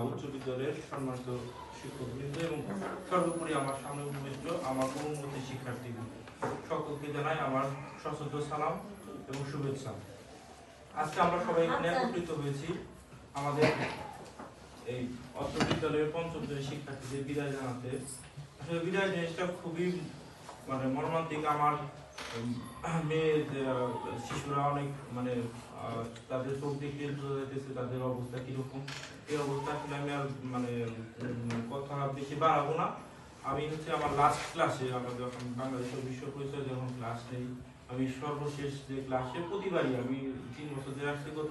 উচ্চ বিদ্যালয়ের সম্মানিত শিক্ষকবৃন্দ এবং সর্বোপরি আমার সামনে উপবিষ্ট আমার পূর্ণবর্তী শিক্ষার্থীবৃন্দ, সকলকে জানাই আমার সশ্রদ্ধ সালাম এবং শুভেচ্ছা। আজকে আমরা সবাই এখানে একত্রিত হয়েছি আমাদের এই অত্র বিদ্যালয়ের পঞ্চম শ্রেণীর শিক্ষার্থীদের বিদায় জানাতে। আসলে বিদায় জিনিসটা খুবই মর্মান্তিক। আমার মেয়ে শিশুরা অনেক তাদের চোখ দেখতে বোঝা যাইতেছে তাদের অবস্থা কিরকম। এই অবস্থা আসলে আমি আর কথা বেশি বাড়াবো না। আমি আমার লাস্ট ক্লাসে, আমরা যখন বাংলাদেশের বিশ্ব পরিচয় যখন ক্লাস নেই, আমি সর্বশেষ যে ক্লাসে প্রতিবারই আমি 3 বছর ধরে আসছি, গত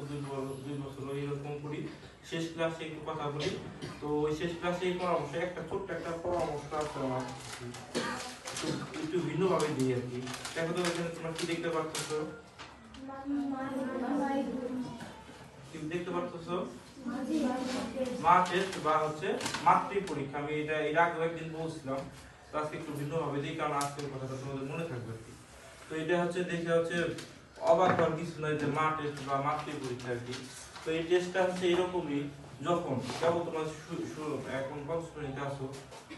2 বছর এরকম করি, শেষ ক্লাসে একটু কথা বলি। তো ওই শেষ ক্লাসে এই পরামর্শ, ছোট্ট একটা পরামর্শ আছে আমার, একটু ভিন্নভাবে দিই আর কি। দেখো তো এখানে তোমরা কি দেখতে পাচ্ছো? দেখতে পাচ্ছ মা টেস্ট বা মাতৃ পরীক্ষা। আমি এটা এর আগে একদিন বলছিলাম, তো আজকে একটু ভিন্নভাবে দিই, কারণ আজকের কথাটা তোমাদের মনে থাকবে আর কি। তো এটা দেখে অবাক হওয়ার কিছু নয় যে মা টেস্ট বা মাতৃ পরীক্ষা আর কি। তো এই টেস্টটা এরকমই, যখন কেবল তোমরা এখন পঞ্চম শ্রেণীতে আসো,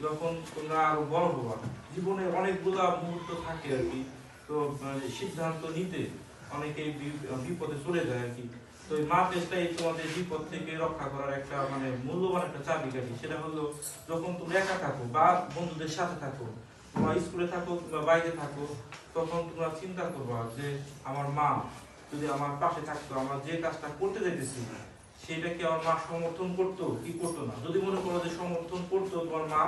যখন তোমরা আরো বড় হবা, জীবনে অনেকগুলা মুহূর্ত থাকে আর কি। তো সিদ্ধান্ত নিতে অনেকেই বিপদে চলে যায় আর কি। তো এই মা টেস্টটা তোমাদের বিপদ থেকে রক্ষা করার একটা মূল্যবান একটা চাবিকাঠি। সেটা হলো, যখন তুমি একা থাকো বা বন্ধুদের সাথে থাকো, তোমরা স্কুলে থাকো বা বাইরে থাকো, তখন তোমরা চিন্তা করবা যে আমার মা যদি আমার পাশে থাকতো, আমার যে কাজটা করতে যাইতেছি সেটা কি আমার মা সমর্থন করতো কি করতো না। যদি মনে করো যে সমর্থন করতো তোমার মা,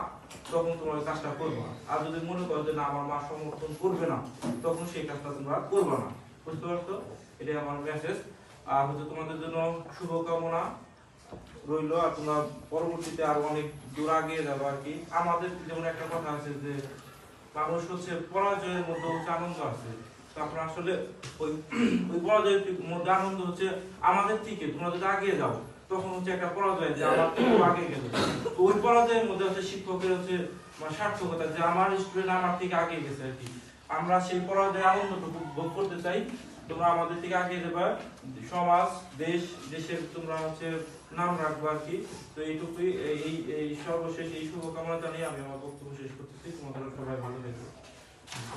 তখন তোমার কাজটা করবা। আর যদি মনে করো যে না, আমার মা সমর্থন করবে না, তখন সেই কাজটা তোমরা করবা না। বুঝতে পারছো? এটাই আমার মেসেজ। আর তোমাদের জন্য শুভকামনা রইল। আর তোমরা পরবর্তীতে আরো অনেক দূর আগিয়ে যাবো আর কি। আমাদের যেমন একটা কথা আছে যে মানুষ পরাজয়ের মধ্যে আনন্দ আছে। তারপর আসলে ওই পরাজয়ের মধ্যে আনন্দ আমাদের থেকে তোমরা যদি আগিয়ে যাও, তখন একটা পরাজয় যে আমার থেকে আগে গেল। ওই পরাজয়ের মধ্যে শিক্ষকের সার্থকতা যে আমার স্টুডেন্ট আমার থেকে আগে গেছে আর কি। আমরা সেই পরাজয়ের আনন্দটুকু ভোগ করতে চাই। তোমরা আমাদের থেকে আগে যাবা, সমাজ দেশের তোমরা নাম রাখবো আর কি। তো এইটুকুই, এই সর্বশেষ এই শুভকামনা জানিয়ে আমি আমার বক্তব্য শেষ করতেছি। তোমাদের সবাই ভালো থাকবে।